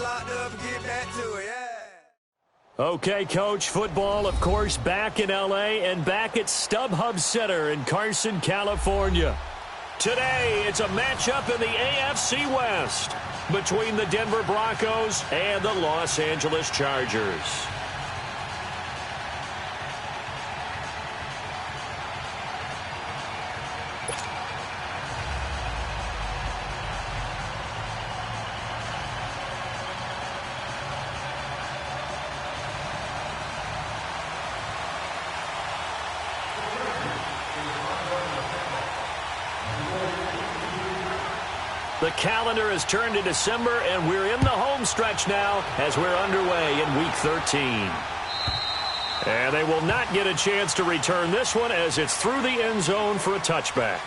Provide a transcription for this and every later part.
locked up and get back to it, yeah. Okay, Coach, football, of course, back in L.A. and back at StubHub Center in Carson, California. Today, it's a matchup in the AFC West between the Denver Broncos and the Los Angeles Chargers. The calendar has turned to December, and we're in the home stretch now as we're underway in Week 13. And they will not get a chance to return this one as it's through the end zone for a touchback.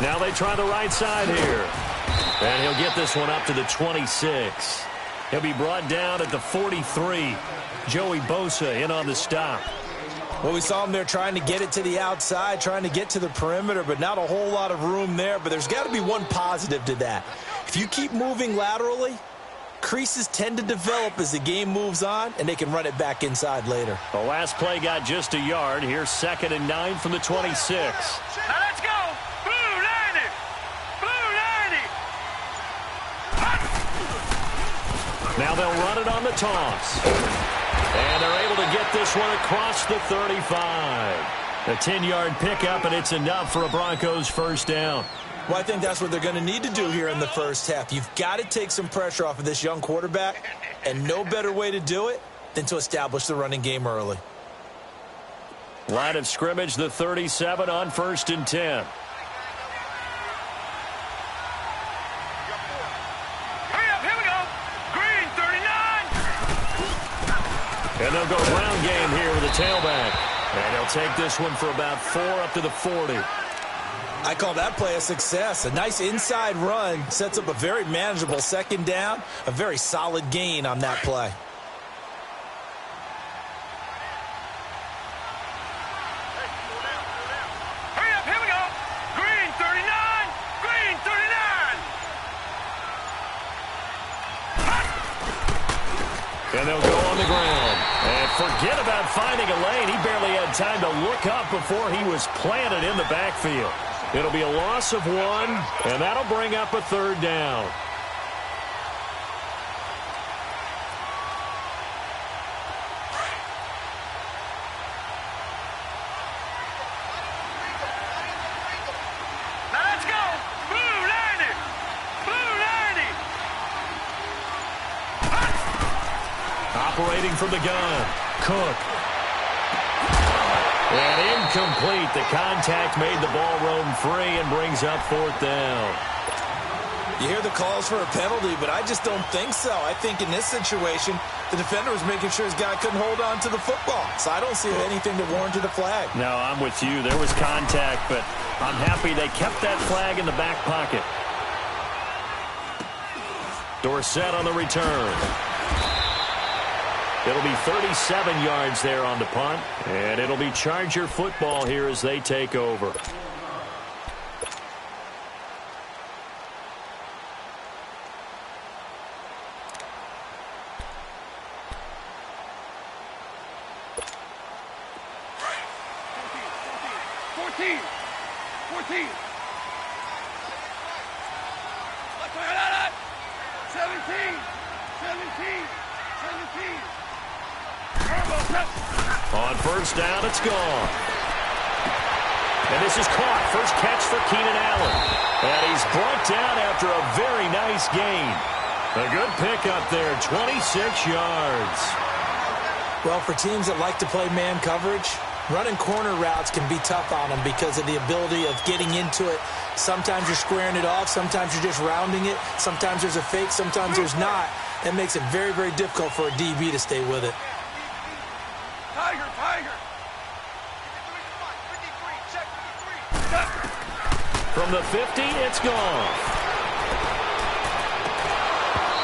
Now they try the right side here. And he'll get this one up to the 26. He'll be brought down at the 43. Joey Bosa in on the stop. Well, we saw him there trying to get it to the outside, trying to get to the perimeter, but not a whole lot of room there. But there's got to be one positive to that. If you keep moving laterally, creases tend to develop as the game moves on, and they can run it back inside later. The last play got just a yard. Here's 2nd and 9 from the 26. Now let's go. Now they'll run it on the toss. And they're able to get this one across the 35. A 10-yard pickup, and it's enough for a Broncos first down. Well, I think that's what they're going to need to do here in the first half. You've got to take some pressure off of this young quarterback, and no better way to do it than to establish the running game early. Line of scrimmage, the 37 on 1st and 10. And they'll go ground game here with a tailback. And he'll take this one for about 4 up to the 40. I call that play a success. A nice inside run sets up a very manageable 2nd down. A very solid gain on that play. Hurry up, here we go. Green 39. Green 39. And they'll go on the ground. And forget about finding a lane. He barely had time to look up before he was planted in the backfield. It'll be a loss of 1, and that'll bring up a 3rd down. Now let's go. Blue 90. Blue 90. Operating from the gun, Cook. And incomplete. The contact made the ball roam free and brings up 4th down. You hear the calls for a penalty, but I just don't think so. I think in this situation, the defender was making sure his guy couldn't hold on to the football. So I don't see anything that warranted a flag. No, I'm with you. There was contact, but I'm happy they kept that flag in the back pocket. Dorsett on the return. It'll be 37 yards there on the punt, and it'll be Charger football here as they take over. On 1st down, it's gone. And this is caught. First catch for Keenan Allen. And he's brought down after a very nice gain. A good pickup there, 26 yards. Well, for teams that like to play man coverage, running corner routes can be tough on them because of the ability of getting into it. Sometimes you're squaring it off. Sometimes you're just rounding it. Sometimes there's a fake. Sometimes there's not. That makes it very, very difficult for a DB to stay with it. Tiger, Tiger. From the 50, it's gone.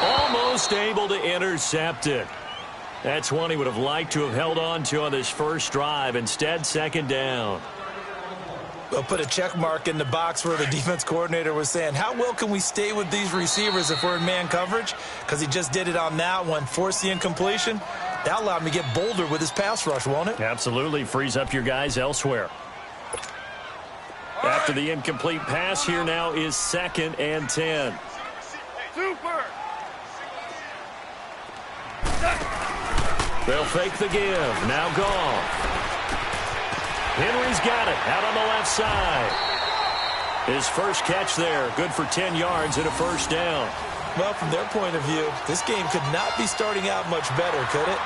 Almost able to intercept it. That's one he would have liked to have held on to on this first drive. Instead, second down. We'll put a check mark in the box where the defense coordinator was saying, how well can we stay with these receivers if we're in man coverage? Because he just did it on that one, forced the incompletion. That allowed him to get bolder with his pass rush, won't it? Absolutely. Frees up your guys elsewhere. After the incomplete pass, here now is 2nd and 10. Super. They'll fake the give. Now Goff. Henry's got it out on the left side. His first catch there, good for 10 yards and a first down. Well, from their point of view, this game could not be starting out much better, could it?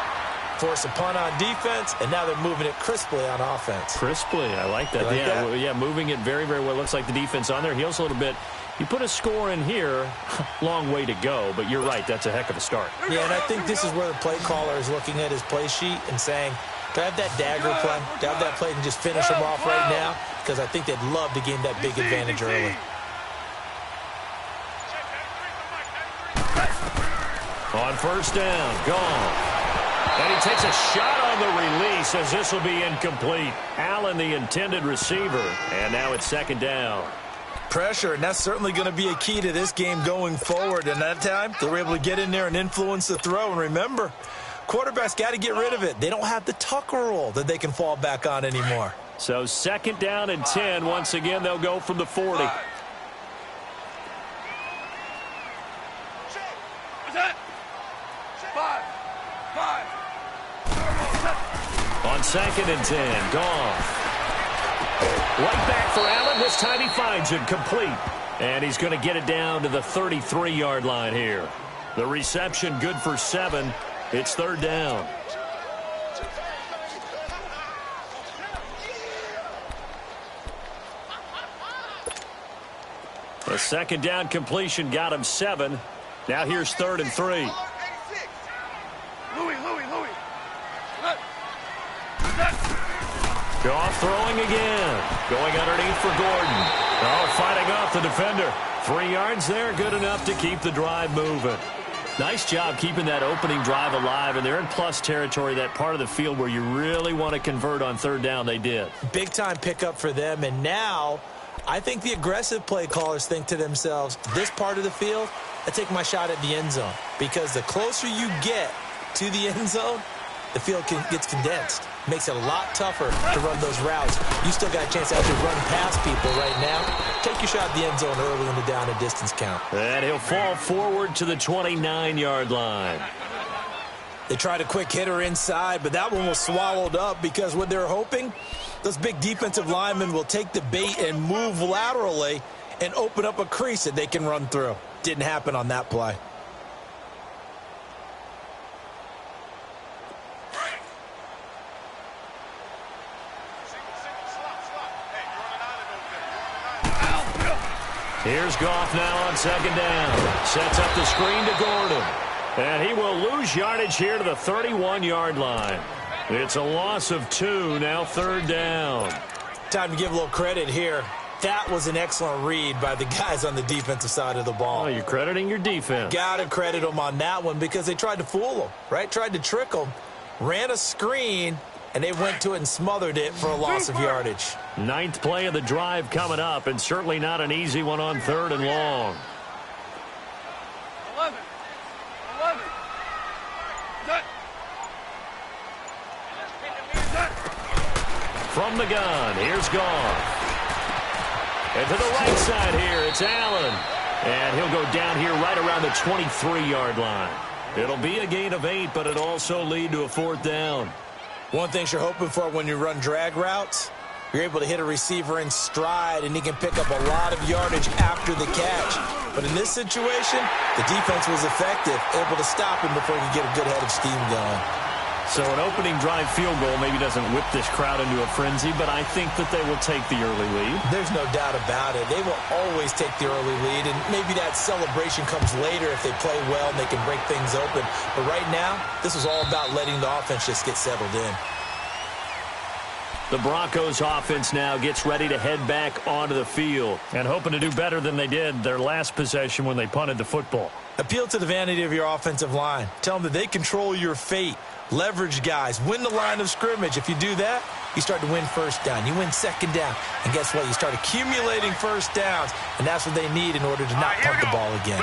Force a punt on defense, and now they're moving it crisply on offense. Crisply, I like that. Yeah, moving it very, very well. Looks like the defense on there heals a little bit. You put a score in here, long way to go, but you're right, that's a heck of a start. Yeah, and I think this is where the play caller is looking at his play sheet and saying, do I have that dagger play? Do I have that play and just finish them off right now? Because I think they'd love to gain that big advantage early. On first down, gone. And he takes a shot on the release as this will be incomplete. Allen, the intended receiver, and now it's second down. Pressure, and that's certainly going to be a key to this game going forward. And that time, they were able to get in there and influence the throw. And remember, quarterbacks got to get rid of it. They don't have the Tucker rule that they can fall back on anymore. So second down and 10. Once again, they'll go from the 40. What's that? 5. On 2nd and 10, Goff. Right back for Allen. This time he finds it complete. And he's going to get it down to the 33-yard line here. The reception good for 7. It's third down. The second down completion got him 7. Now here's 3rd and 3. Louis. Goff throwing again. Going underneath for Gordon. Oh, fighting off the defender. 3 yards there, good enough to keep the drive moving. Nice job keeping that opening drive alive, and they're in plus territory, that part of the field where you really want to convert on third down. They did. Big-time pickup for them, and now I think the aggressive play callers think to themselves, this part of the field, I take my shot at the end zone, because the closer you get to the end zone, the field gets condensed. Makes it a lot tougher to run those routes. You still got a chance to actually run past people right now. Take your shot at the end zone early in the down and distance count. And he'll fall forward to the 29-yard line. They tried a quick hitter inside, but that one was swallowed up because what they're hoping, those big defensive linemen will take the bait and move laterally and open up a crease that they can run through. Didn't happen on that play. Here's Goff now on second down. Sets up the screen to Gordon. And he will lose yardage here to the 31-yard line. It's a loss of 2, now third down. Time to give a little credit here. That was an excellent read by the guys on the defensive side of the ball. Oh, you're crediting your defense. Got to credit them on that one because they tried to fool them, right? Tried to trick them, ran a screen, and they went to it and smothered it for a loss of yardage. 9th play of the drive coming up, and certainly not an easy one on third and long. 11. From the gun, here's Goff. And to the right side here, it's Allen. And he'll go down here right around the 23-yard line. It'll be a gain of 8, but it'll also lead to a 4th down. One thing you're hoping for when you run drag routes, you're able to hit a receiver in stride, and he can pick up a lot of yardage after the catch. But in this situation, the defense was effective, able to stop him before he could get a good head of steam going. So an opening drive field goal maybe doesn't whip this crowd into a frenzy, but I think that they will take the early lead. There's no doubt about it. They will always take the early lead, and maybe that celebration comes later if they play well and they can break things open. But right now, this is all about letting the offense just get settled in. The Broncos offense now gets ready to head back onto the field and hoping to do better than they did their last possession when they punted the football. Appeal to the vanity of your offensive line. Tell them that they control your fate. Leverage guys. Win the line of scrimmage. If you do that, you start to win first down. You win second down. And guess what? You start accumulating first downs, and that's what they need in order to not punt the ball again.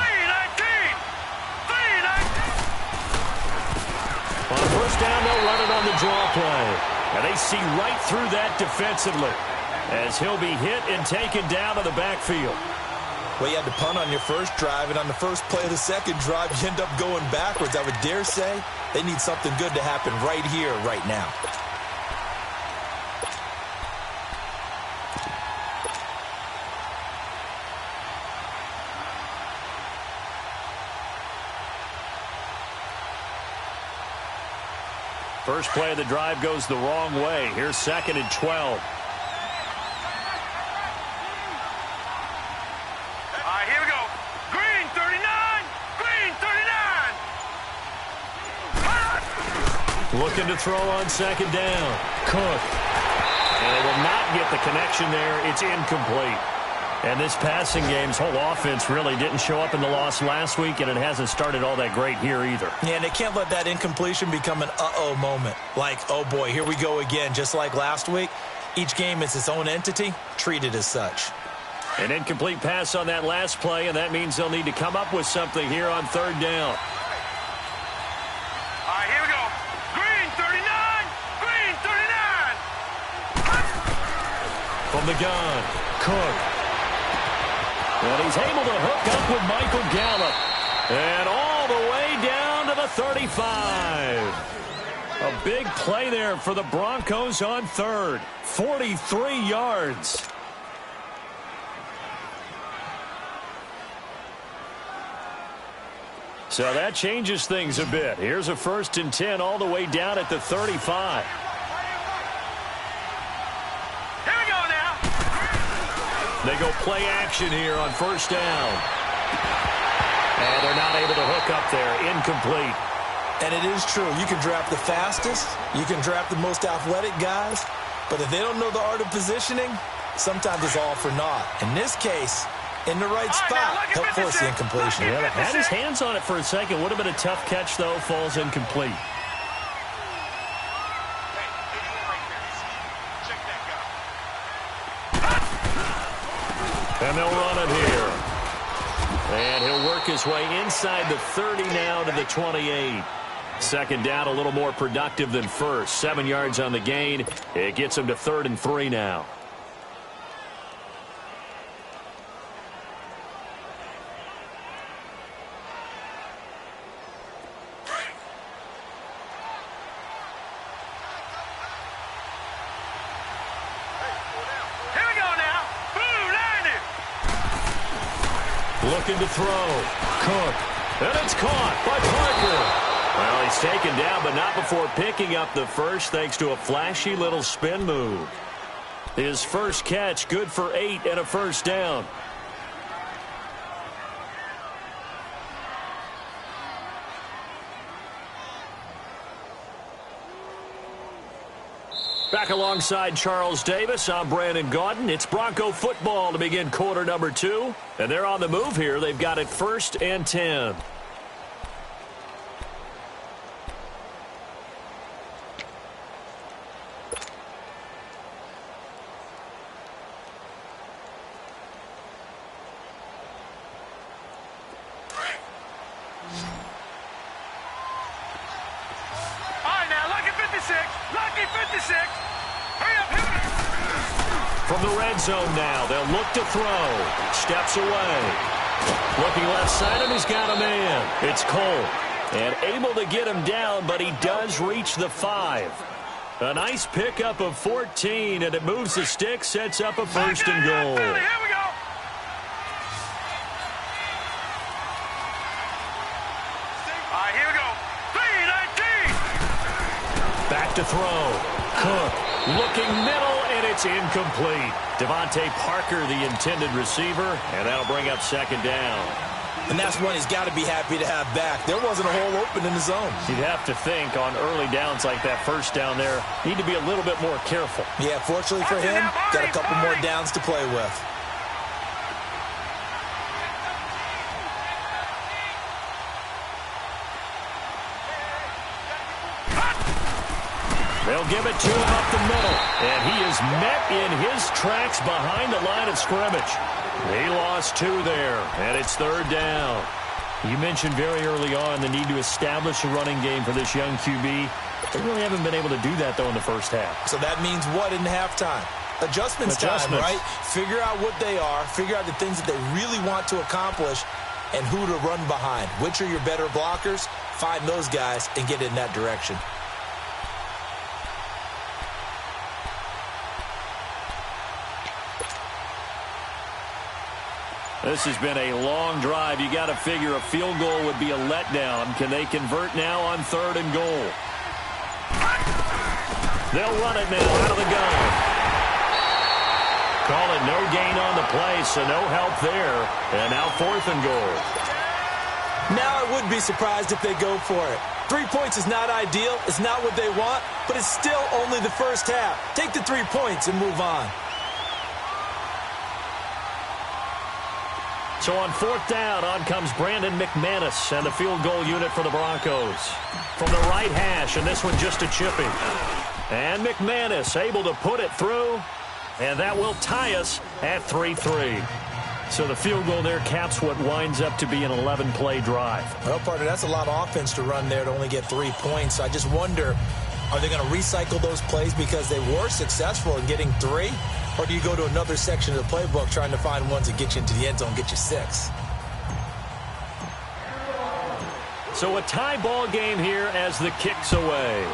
On first down, they'll run it on the draw play. And they see right through that defensively as he'll be hit and taken down to the backfield. Well, you had to punt on your first drive, and on the first play of the second drive, you end up going backwards. I would dare say they need something good to happen right here, right now. First play of the drive goes the wrong way. Here's 2nd and 12. Here we go. Green 39. Green 39. Looking to throw on 2nd down. Cook. And they will not get the connection there. It's incomplete. And this passing game's whole offense really didn't show up in the loss last week, and it hasn't started all that great here either. Yeah, and they can't let that incompletion become an uh-oh moment. Like, oh boy, here we go again. Just like last week, each game is its own entity, treated as such. An incomplete pass on that last play, and that means they'll need to come up with something here on 3rd down. Here we go. Green 39. Green 39. From the gun, Cook. And he's able to hook up with Michael Gallup. And all the way down to the 35. A big play there for the Broncos on 3rd. 43 yards. So that changes things a bit. Here's a 1st and 10 all the way down at the 35. They go play action here on 1st down. And they're not able to hook up there. Incomplete. And it is true. You can draft the fastest. You can draft the most athletic guys. But if they don't know the art of positioning, sometimes it's all for naught. In this case, in the right spot, help force the incompletion. Yeah, had his hands on it for a second. Would have been a tough catch, though. Falls incomplete. And they'll run it here. And he'll work his way inside the 30 now to the 28. 2nd down, a little more productive than first. 7 yards on the gain. It gets him to 3rd and 3 now. Looking to throw. Cook. And it's caught by Parker. Well, he's taken down, but not before picking up the first thanks to a flashy little spin move. His first catch, good for 8 and a 1st down. Back alongside Charles Davis, I'm Brandon Gaudin. It's Bronco football to begin quarter number 2. And they're on the move here. They've got it 1st and 10. From the red zone now, they'll look to throw. Steps away. Looking left side, and he's got a man. It's Cole. And able to get him down, but he does reach the 5. A nice pickup of 14, and it moves the stick, sets up a 1st and goal. Here we go. Here we go. 3-19. Back to throw. Cook looking middle, and it's incomplete. Devontae Parker, the intended receiver, and that'll bring up 2nd down. And that's one he's got to be happy to have back. There wasn't a hole open in the zone. You'd have to think on early downs like that first down there, need to be a little bit more careful. Yeah, fortunately for him, got a couple more downs to play with. They'll give it to him up the middle. And he is met in his tracks behind the line of scrimmage. He lost 2 there, and it's 3rd down. You mentioned very early on the need to establish a running game for this young QB. They really haven't been able to do that, though, in the first half. So that means what in halftime? Adjustments time, right? Figure out what they are, figure out the things that they really want to accomplish, and who to run behind. Which are your better blockers? Find those guys and get in that direction. This has been a long drive. You got to figure a field goal would be a letdown. Can they convert now on 3rd and goal? They'll run it now out of the gun. Call it no gain on the play, so no help there. And now 4th and goal. Now I would be surprised if they go for it. 3 points is not ideal. It's not what they want, but it's still only the first half. Take the 3 points and move on. So on 4th down, on comes Brandon McManus and the field goal unit for the Broncos. From the right hash, and this one just a chipping. And McManus able to put it through, and that will tie us at 3-3. So the field goal there caps what winds up to be an 11-play drive. Well, partner, that's a lot of offense to run there to only get 3 points. I just wonder, are they going to recycle those plays because they were successful in getting 3? Or do you go to another section of the playbook trying to find ones that get you into the end zone, get you 6? So a tie ball game here as the kick's away.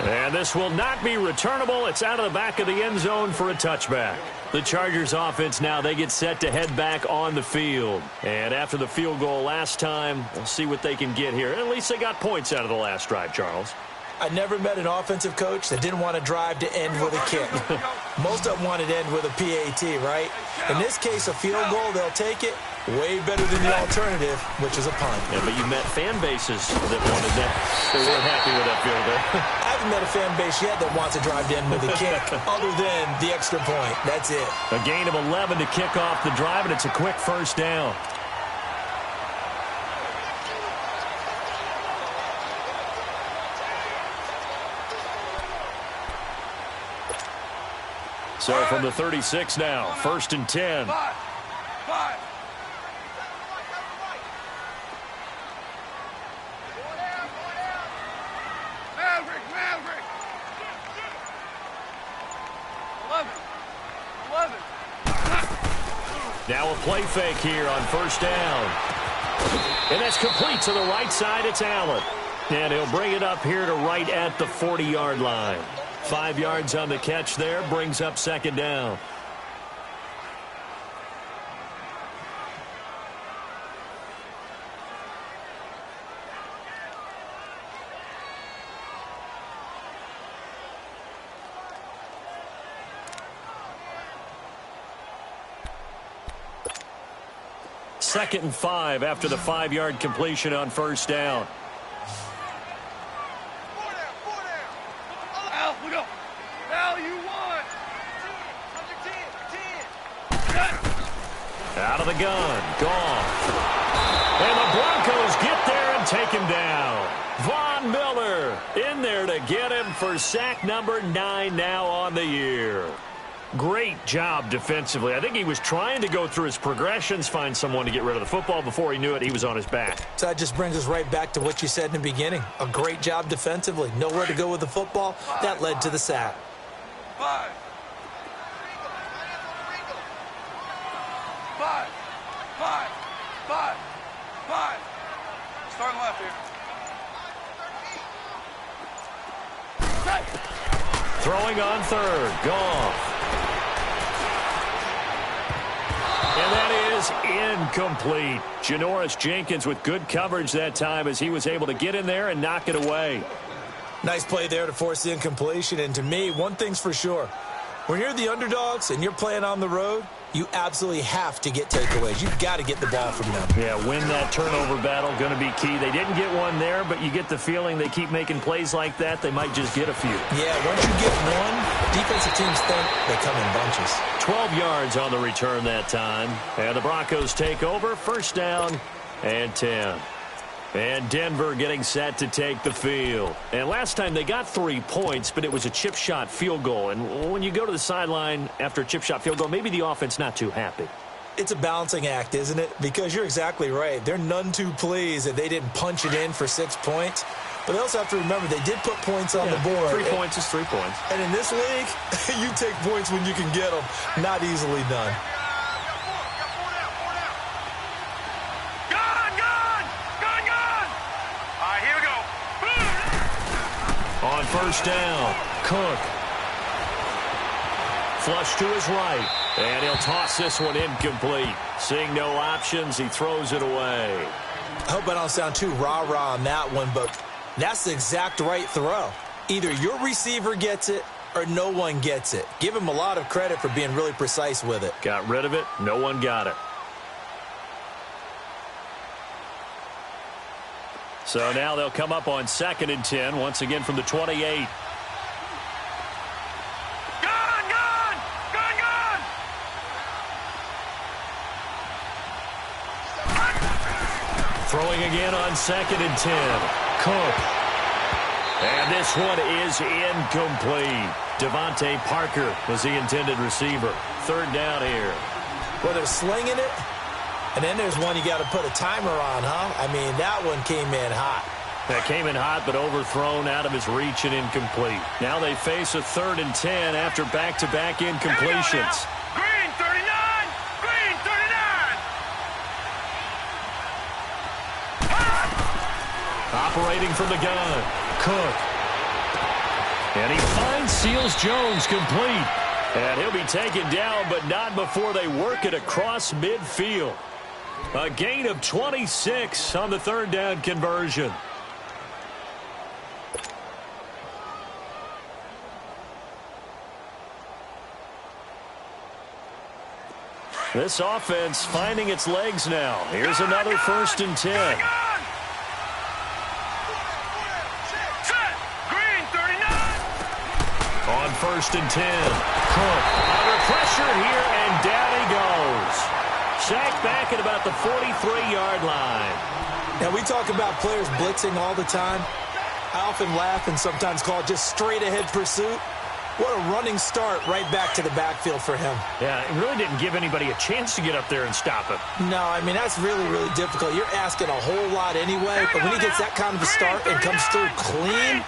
And this will not be returnable. It's out of the back of the end zone for a touchback. The Chargers offense now, they get set to head back on the field. And after the field goal last time, we'll see what they can get here. At least they got points out of the last drive, Charles. I never met an offensive coach that didn't want to drive to end with a kick. Most of them wanted to end with a PAT, right? In this case, a field goal, they'll take it. Way better than the alternative, which is a punt. Yeah, but you met fan bases that wanted that. They weren't happy with that field goal. I haven't met a fan base yet that wants to drive to end with a kick, other than the extra point. That's it. A gain of 11 to kick off the drive, and it's a quick first down. So from the 36 now, 1st and 10. Five. Maverick. 11. Now a play fake here on 1st down. And that's complete to the right side. It's Allen. And he'll bring it up here to right at the 40-yard line. 5 yards on the catch there, brings up 2nd down. Second and 5 after the 5-yard completion on 1st down. Out of the gun, gone. And the Broncos get there and take him down. Von Miller in there to get him for sack number 9 now on the year. Great job defensively. I think he was trying to go through his progressions, find someone to get rid of the football. Before he knew it, he was on his back. So that just brings us right back to what you said in the beginning. A great job defensively. Nowhere to go with the football. That led to the sack. 5. Starting left here. Throwing on 3rd. Goff. And that is incomplete. Janoris Jenkins with good coverage that time as he was able to get in there and knock it away. Nice play there to force the incompletion. And to me, one thing's for sure. When you're the underdogs and you're playing on the road, you absolutely have to get takeaways. You've got to get the ball from them. Yeah, win that turnover battle, going to be key. They didn't get one there, but you get the feeling they keep making plays like that, they might just get a few. Yeah, once you get one, defensive teams think they come in bunches. 12 yards on the return that time. And the Broncos take over, first down and 10. And Denver getting set to take the field. And last time they got 3 points, but it was a chip shot field goal. And when you go to the sideline after a chip shot field goal, maybe the offense not too happy. It's a balancing act, isn't it? Because you're exactly right. They're none too pleased that they didn't punch it in for 6 points. But they also have to remember they did put points on the board. 3 points is 3 points. And in this league, you take points when you can get them. Not easily done. On first down, Cook. Flush to his right, and he'll toss this one incomplete. Seeing no options, he throws it away. I hope I don't sound too rah-rah on that one, but that's the exact right throw. Either your receiver gets it or no one gets it. Give him a lot of credit for being really precise with it. Got rid of it. No one got it. So now they'll come up on 2nd and 10, once again from the 28. Throwing again on 2nd and 10. Cook. And this one is incomplete. Devontae Parker was the intended receiver. Third down here. Well, they're slinging it. And then there's one you got to put a timer on, huh? I mean, that one came in hot. That came in hot, but overthrown out of his reach and incomplete. Now they face a 3rd and 10 after back-to-back incompletions. Green 39! Green 39! Operating from the gun, Cook. And he finds Seals Jones complete. And he'll be taken down, but not before they work it across midfield. A gain of 26 on the 3rd down conversion. This offense finding its legs now. Here's another 1st and 10. Green 39! On 1st and 10. Cook under pressure here, and down he goes. Sacked back at about the 43-yard line. Now, we talk about players blitzing all the time. I often laugh and sometimes call it just straight-ahead pursuit. What a running start right back to the backfield for him. Yeah, it really didn't give anybody a chance to get up there and stop him. No, I mean, that's really, really difficult. You're asking a whole lot anyway, but when he gets that kind of a start and comes through clean,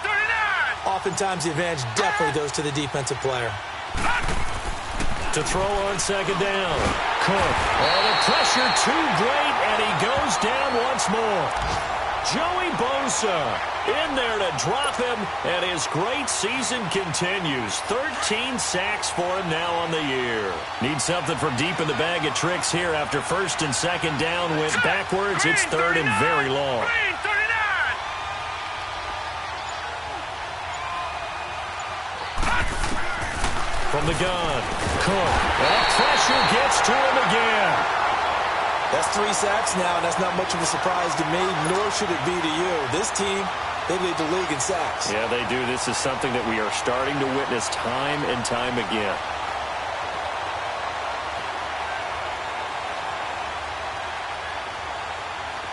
oftentimes the advantage definitely goes to the defensive player. To throw on 2nd down. Cook. Oh, the pressure too great, and he goes down once more. Joey Bosa in there to drop him, and his great season continues. 13 sacks for him now on the year. Needs something from deep in the bag of tricks here after 1st and 2nd down went backwards. It's 3rd and very long. From the gun, Cook. And pressure gets to him again. That's 3 sacks now, and that's not much of a surprise to me, nor should it be to you. This team, they lead the league in sacks. Yeah, they do. This is something that we are starting to witness time and time again.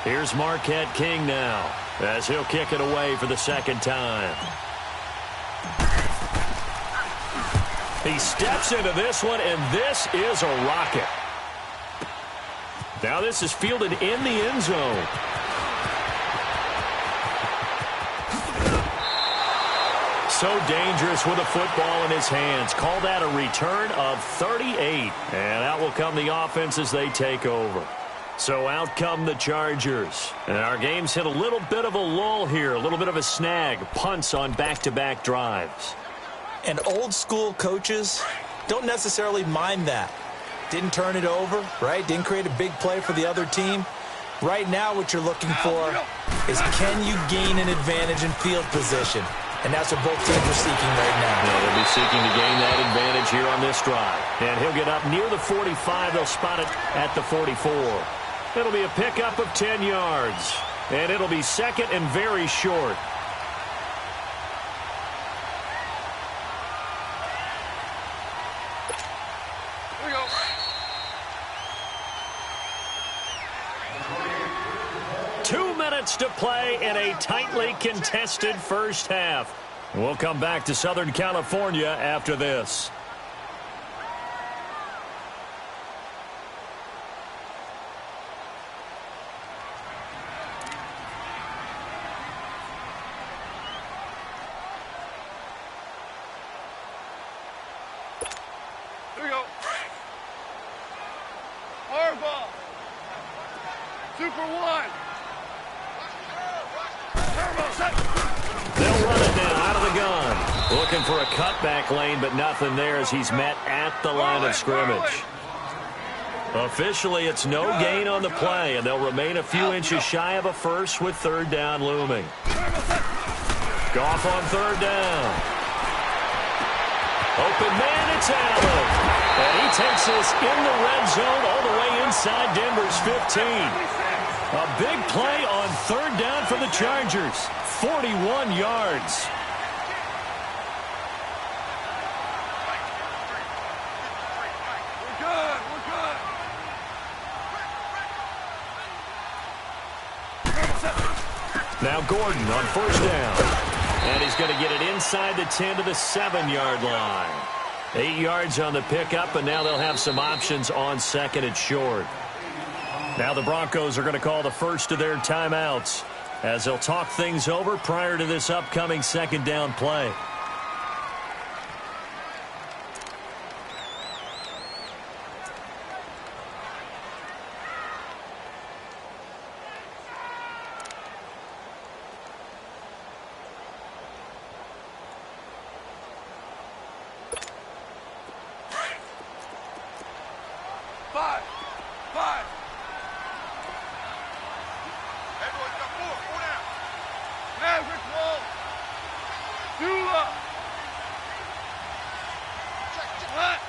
Here's Marquette King now, as he'll kick it away for the 2nd time. He steps into this one, and this is a rocket. Now this is fielded in the end zone. So dangerous with a football in his hands. Call that a return of 38. And out will come the offense as they take over. So out come the Chargers. And our game's hit a little bit of a lull here, a little bit of a snag. Punts on back-to-back drives. And old-school coaches don't necessarily mind that. Didn't turn it over, right? Didn't create a big play for the other team. Right now what you're looking for is, can you gain an advantage in field position? and that's what both teams are seeking right now. Yeah, they'll be seeking to gain that advantage here on this drive. And he'll get up near the 45. They'll spot it at the 44. It'll be a pickup of 10 yards. And it'll be second and very short. Here we go. 2 minutes to play in a tightly contested first half. We'll come back to Southern California after this. Here we go. Hardball. Super one. Turbo set. They'll run it now out of the gun. Looking for a cutback lane, but nothing there as he's met at the line of scrimmage. Officially, it's no gain on the play, and they'll remain a few inches shy of a first with third down looming. Goff on third down. Open man, it's Allen. And he takes this in the red zone all the way inside Denver's 15. A big play on third down for the Chargers. 41 yards. We're good. Now Gordon on first down. And he's going to get it inside the 10 to the 7-yard line. 8 yards on the pickup, and now they'll have some options on second and short. Now the Broncos are going to call the first of their timeouts as they'll talk things over prior to this upcoming second down play. Five. Everyone's got four down. Maverick wall. Dula. Check.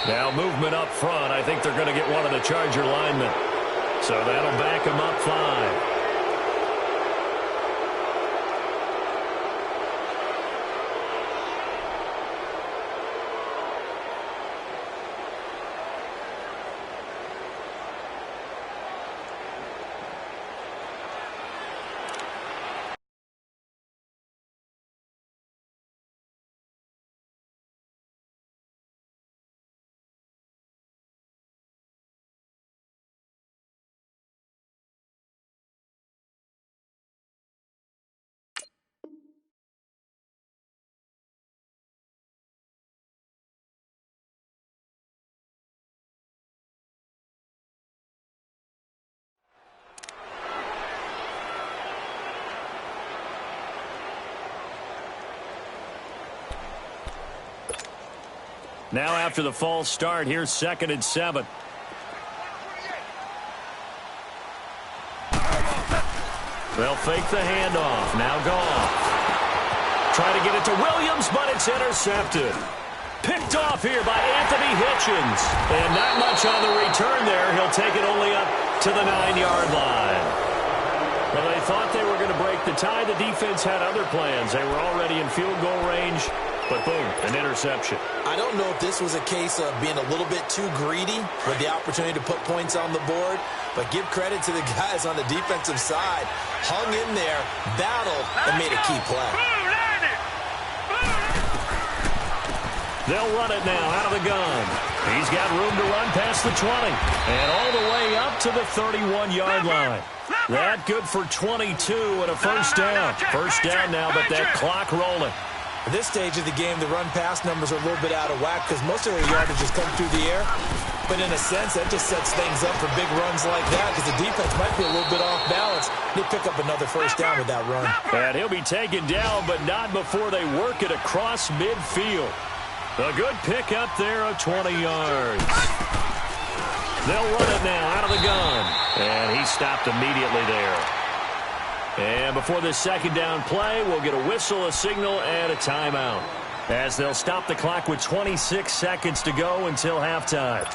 Now movement up front. I think they're going to get one of the Charger linemen. So that'll back them up 5. Now after the false start, here's second and 7. They'll fake the handoff. Now Goff. Try to get it to Williams, but it's intercepted. Picked off here by Anthony Hitchens. And not much on the return there. He'll take it only up to the 9-yard line. Well, they thought they were going to break the tie. The defense had other plans. They were already in field goal range. But boom, an interception. I don't know if this was a case of being a little bit too greedy with the opportunity to put points on the board, but give credit to the guys on the defensive side. Hung in there, battled, and made a key play. They'll run it now out of the gun. He's got room to run past the 20 and all the way up to the 31-yard line. That good for 22 and a first down. First down now, but that clock rolling. At this stage of the game, the run-pass numbers are a little bit out of whack because most of their yardage has come through the air. But in a sense, that just sets things up for big runs like that because the defense might be a little bit off balance. They pick up another first down with that run. And he'll be taken down, but not before they work it across midfield. A good pick up there of 20 yards. They'll run it now out of the gun. And he stopped immediately there. And before this second down play, we'll get a whistle, a signal, and a timeout, as they'll stop the clock with 26 seconds to go until halftime.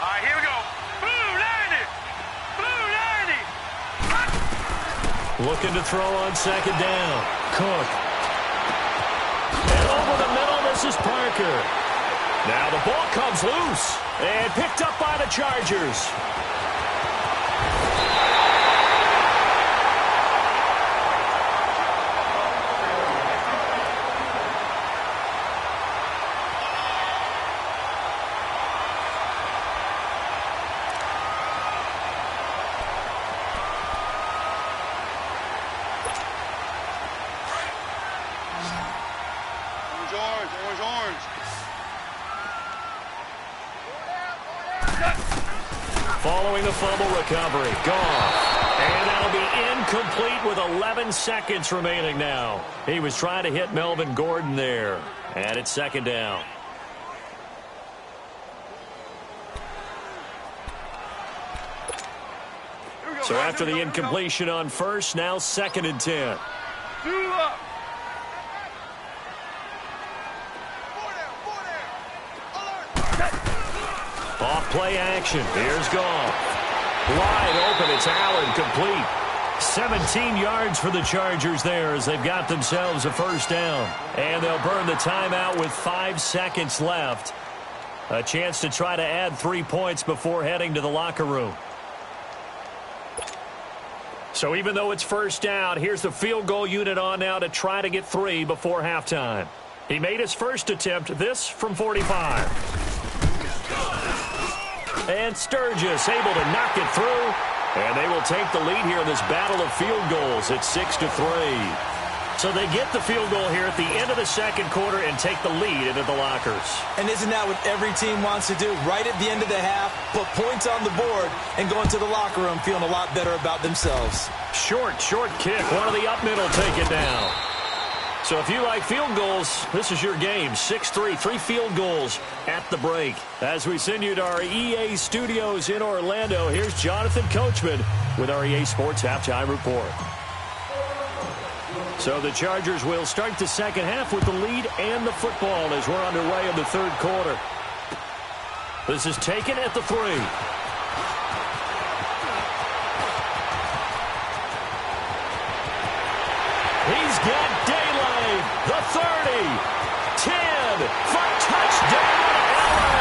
All right, here we go. Blue 90. Blue 90. Looking to throw on second down. Cook. And over the middle, this is Parker. Now the ball comes loose and picked up by the Chargers. Orange. Following the fumble recovery. Goff. And that'll be incomplete with 11 seconds remaining now. He was trying to hit Melvin Gordon there. And it's second down. So after the incompletion on first, now second and 10. Off play action. Here's Goff. Wide open. It's Allen, complete. 17 yards for the Chargers there as they've got themselves a first down. And they'll burn the timeout with 5 seconds left. A chance to try to add 3 points before heading to the locker room. So even though it's first down, here's the field goal unit on now to try to get 3 before halftime. He made his first attempt, this from 45. And Sturgis able to knock it through. And they will take the lead here in this battle of field goals at 6-3. So they get the field goal here at the end of the second quarter and take the lead into the lockers. And isn't that what every team wants to do? Right at the end of the half, put points on the board and go into the locker room feeling a lot better about themselves. Short kick. One of the up middle take it down. So if you like field goals, this is your game. 6-3, 3 field goals at the break. As we send you to our EA studios in Orlando, here's Jonathan Coachman with our EA Sports Halftime Report. So the Chargers will start the second half with the lead and the football as we're underway in the third quarter. This is taken at the 3. He's got daylight. The 30. 10 for touchdown, LA.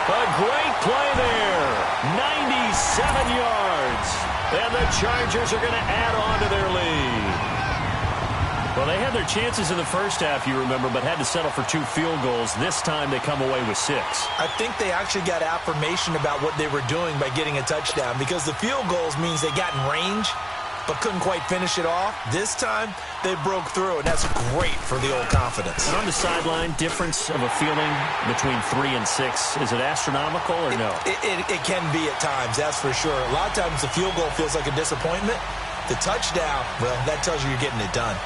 A great play there. 97 yards. And the Chargers are going to add on to their lead. Well, they had their chances in the first half, you remember, but had to settle for 2 field goals. This time they come away with 6. I think they actually got affirmation about what they were doing by getting a touchdown, because the field goals means they got in range but couldn't quite finish it off. This time, they broke through, and that's great for the old confidence. And on the sideline, difference of a feeling between 3 and 6, is it astronomical or no? It can be at times, that's for sure. A lot of times the field goal feels like a disappointment. The touchdown, well, that tells you you're getting it done.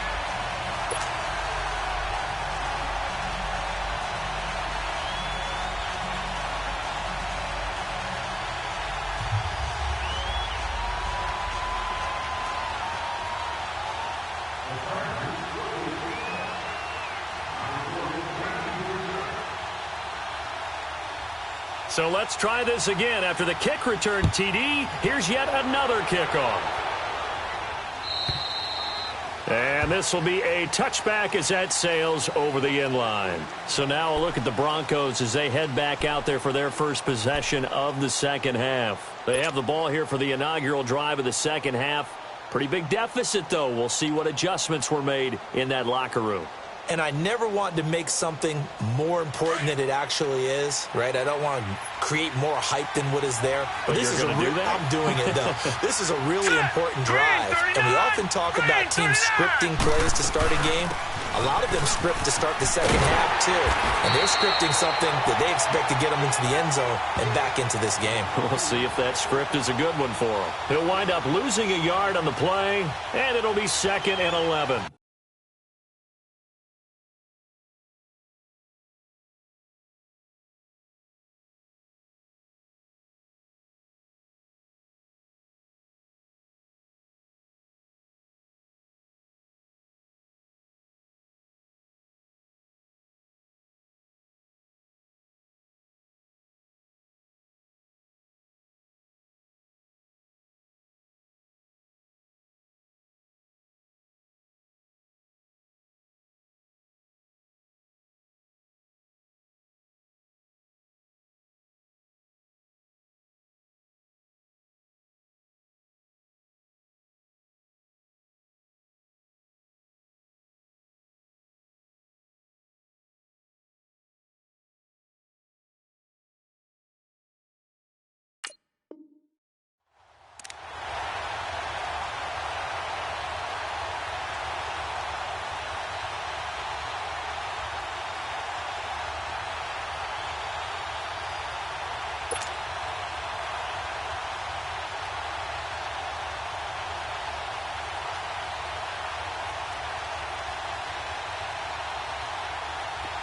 So let's try this again. After the kick return TD, here's yet another kickoff. And this will be a touchback as that sails over the end line. So now a look at the Broncos as they head back out there for their first possession of the second half. They have the ball here for the inaugural drive of the second half. Pretty big deficit, though. We'll see what adjustments were made in that locker room. And I never want to make something more important than it actually is, right? I don't want to create more hype than what is there. But this is I'm doing it, though. This is a really important drive. And we often talk about teams scripting plays to start a game. A lot of them script to start the second half, too. And they're scripting something that they expect to get them into the end zone and back into this game. We'll see if that script is a good one for them. He'll wind up losing a yard on the play, and it'll be 2nd and 11.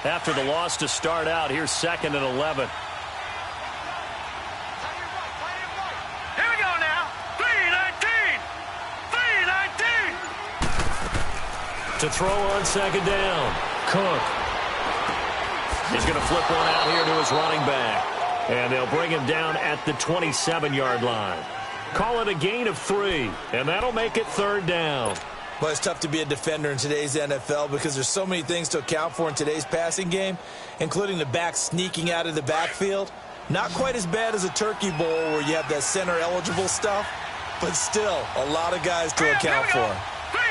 after the loss to start out. Here's 2nd and 11. Here we go now. 3-19. 3-19. To throw on 2nd down. Cook. He's going to flip one out here to his running back. And they'll bring him down at the 27-yard line. Call it a gain of 3, and that'll make it 3rd down. Well, it's tough to be a defender in today's NFL because there's so many things to account for in today's passing game, including the back sneaking out of the backfield. Not quite as bad as a turkey bowl where you have that center-eligible stuff, but still a lot of guys to account for. 3-19.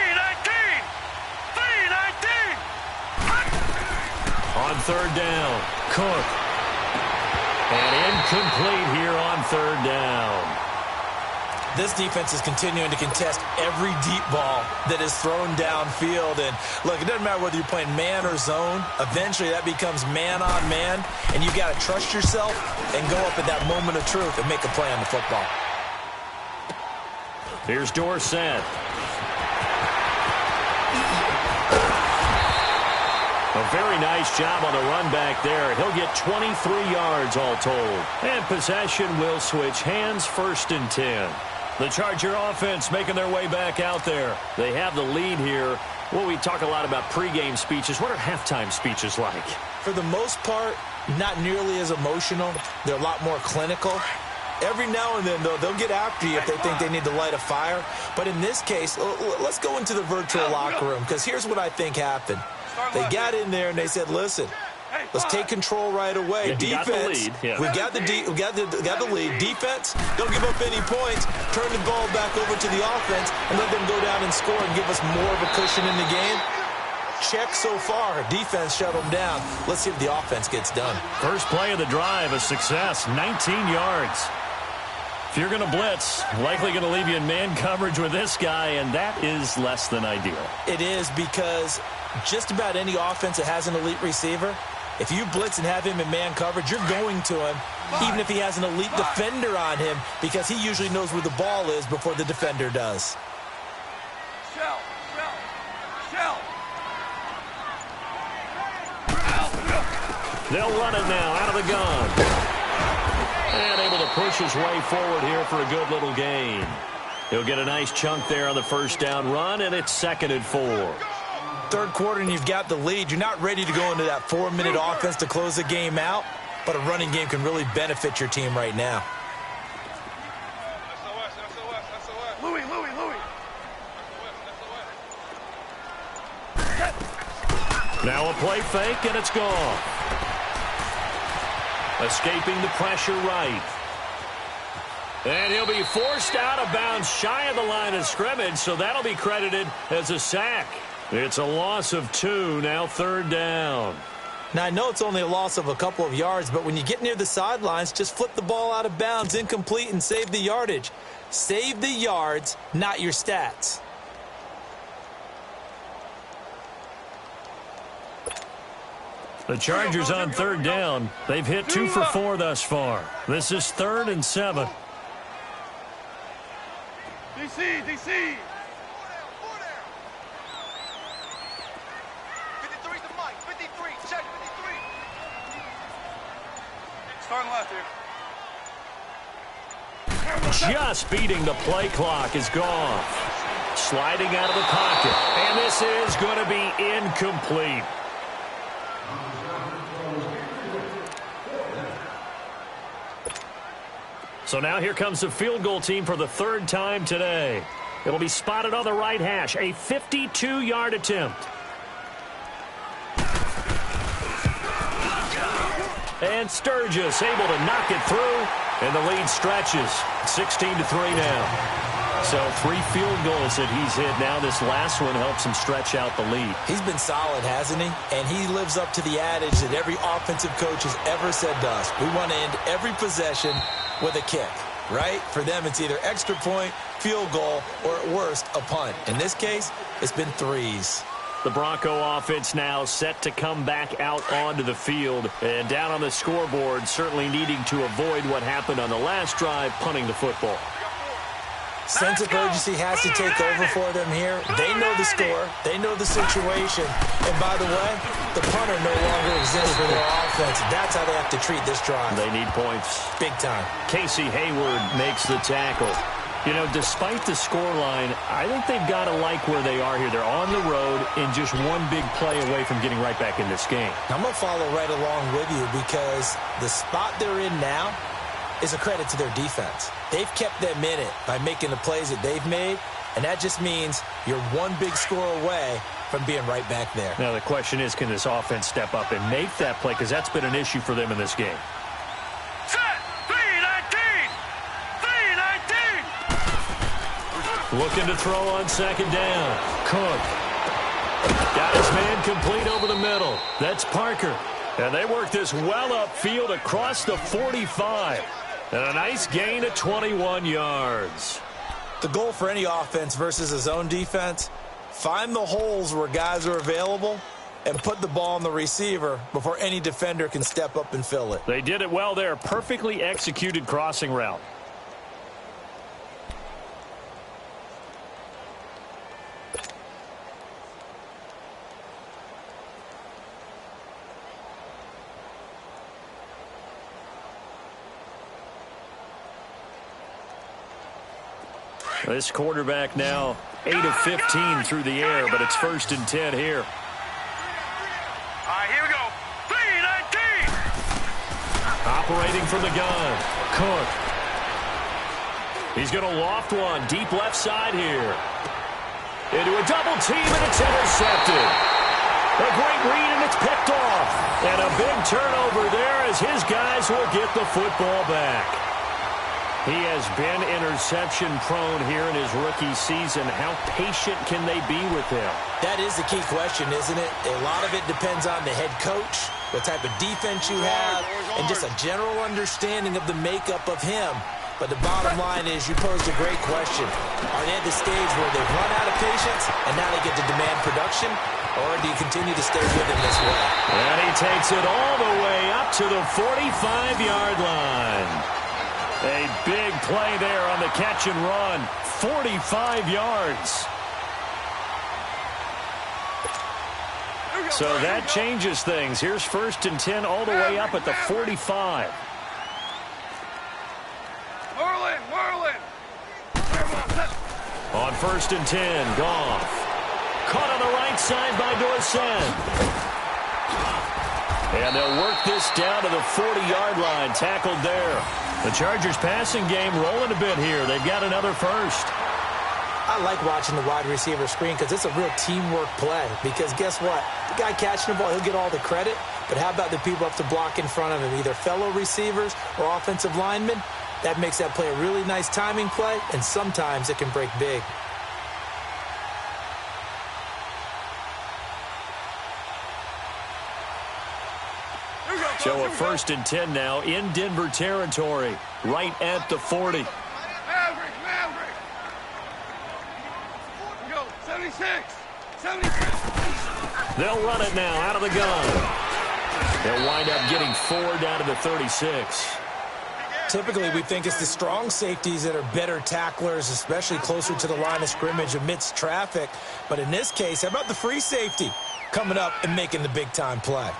3-19. On 3rd down, Cook. And incomplete here on 3rd down. This defense is continuing to contest every deep ball that is thrown downfield. And, look, it doesn't matter whether you're playing man or zone. Eventually, that becomes man-on-man, and you got to trust yourself and go up at that moment of truth and make a play on the football. Here's Dorsett. A very nice job on the run back there. He'll get 23 yards all told. And possession will switch hands, 1st and 10. The Charger offense making their way back out there. They have the lead here. Well, we talk a lot about pregame speeches. What are halftime speeches like? For the most part, not nearly as emotional. They're a lot more clinical. Every now and then, though, they'll get after you if they think they need to light a fire. But in this case, let's go into the virtual locker room, because here's what I think happened. They got in there and they said, listen, let's take control right away. Yeah, defense, we got the lead. Defense, don't give up any points. Turn the ball back over to the offense and let them go down and score and give us more of a cushion in the game. Check so far. Defense shut them down. Let's see if the offense gets done. First play of the drive, a success, 19 yards. If you're going to blitz, likely going to leave you in man coverage with this guy, and that is less than ideal. It is, because just about any offense that has an elite receiver, if you blitz and have him in man coverage, you're going to him, even if he has an elite defender on him, because he usually knows where the ball is before the defender does. Shell. They'll run it now out of the gun. And able to push his way forward here for a good little gain. He'll get a nice chunk there on the 1st down run, and it's 2nd and 4. 3rd quarter and you've got the lead. You're not ready to go into that 4-minute offense to close the game out, but a running game can really benefit your team right now. Louis. Now a play fake, and it's gone. Escaping the pressure right. And he'll be forced out of bounds shy of the line of scrimmage, so that'll be credited as a sack. It's a loss of 2, now 3rd down. Now, I know it's only a loss of a couple of yards, but when you get near the sidelines, just flip the ball out of bounds, incomplete, and save the yardage. Save the yards, not your stats. The Chargers on 3rd down. They've hit 2 for 4 thus far. This is 3rd and 7. DC. 53's the mic. 53. Check 53. Starting left here. Just beating the play clock is gone. Sliding out of the pocket. And this is going to be incomplete. So now here comes the field goal team for the 3rd time today. It'll be spotted on the right hash. A 52-yard attempt. And Sturgis able to knock it through. And the lead stretches. 16-3 now. So 3 field goals that he's hit now. This last one helps him stretch out the lead. He's been solid, hasn't he? And he lives up to the adage that every offensive coach has ever said to us. We want to end every possession with a kick, right? For them, it's either extra point, field goal, or at worst, a punt. In this case, it's been 3s. The Bronco offense now set to come back out onto the field. And down on the scoreboard, certainly needing to avoid what happened on the last drive, punting the football. Sense of urgency has to take over for them here. They know the score. They know the situation. And by the way, the punter no longer exists for their offense. That's how they have to treat this drive. They need points. Big time. Casey Hayward makes the tackle. You know, despite the scoreline, I think they've got to like where they are here. They're on the road and just one big play away from getting right back in this game. I'm going to follow right along with you because the spot they're in now is a credit to their defense. They've kept them in it by making the plays that they've made, and that just means you're one big score away from being right back there. Now the question is, can this offense step up and make that play? Because that's been an issue for them in this game. Set. 3-19. 3-19. Looking to throw on second down. Cook. Got his man complete over the middle. That's Parker. And they work this well upfield across the 45. And a nice gain of 21 yards. The goal for any offense versus a zone defense, find the holes where guys are available and put the ball on the receiver before any defender can step up and fill it. They did it well there. Perfectly executed crossing route. This quarterback now 8 of 15 through the air, but it's 1st and 10 here. All right, here we go. 3-19. Operating from the gun. Cook. He's going to loft one deep left side here. Into a double team, and it's intercepted. A great read, and it's picked off. And a big turnover there as his guys will get the football back. He has been interception-prone here in his rookie season. How patient can they be with him? That is the key question, isn't it? A lot of it depends on the head coach, what type of defense you have, and just a general understanding of the makeup of him. But the bottom line is you posed a great question. Are they at the stage where they've run out of patience and now they get to demand production? Or do you continue to stay with him this way? And he takes it all the way up to the 45-yard line. A big play there on the catch and run. 45 yards. So that changes things. Here's 1st and 10 all the way up at the 45. Merlin. On 1st and 10, Goff. Caught on the right side by Dorsett. And they'll work this down to the 40-yard line. Tackled there. The Chargers passing game rolling a bit here. They've got another first. I like watching the wide receiver screen because it's a real teamwork play. Because guess what? The guy catching the ball, he'll get all the credit. But how about the people up to block in front of him, either fellow receivers or offensive linemen? That makes that play a really nice timing play, and sometimes it can break big. So a 1st and 10 now in Denver territory, right at the 40. Maverick. Go, 76. They'll run it now out of the gun. They'll wind up getting 4 down to the 36. Typically, we think it's the strong safeties that are better tacklers, especially closer to the line of scrimmage amidst traffic. But in this case, how about the free safety coming up and making the big-time play?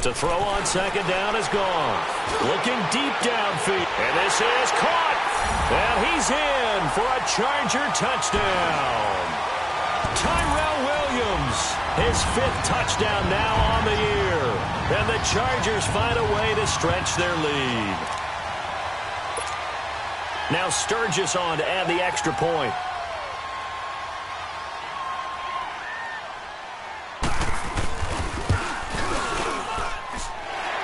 To throw on second down is gone. Looking deep downfield. And this is caught. And he's in for a Charger touchdown. Tyrell Williams, his 5th touchdown now on the year. And the Chargers find a way to stretch their lead. Now Sturgis on to add the extra point.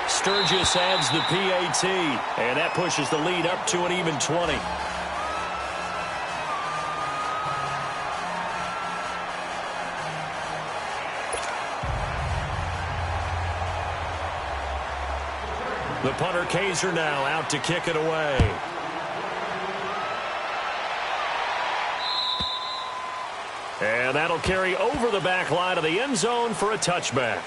Sturgis adds the PAT, and that pushes the lead up to an even 20. The punter Kaiser now out to kick it away. And that'll carry over the back line of the end zone for a touchback.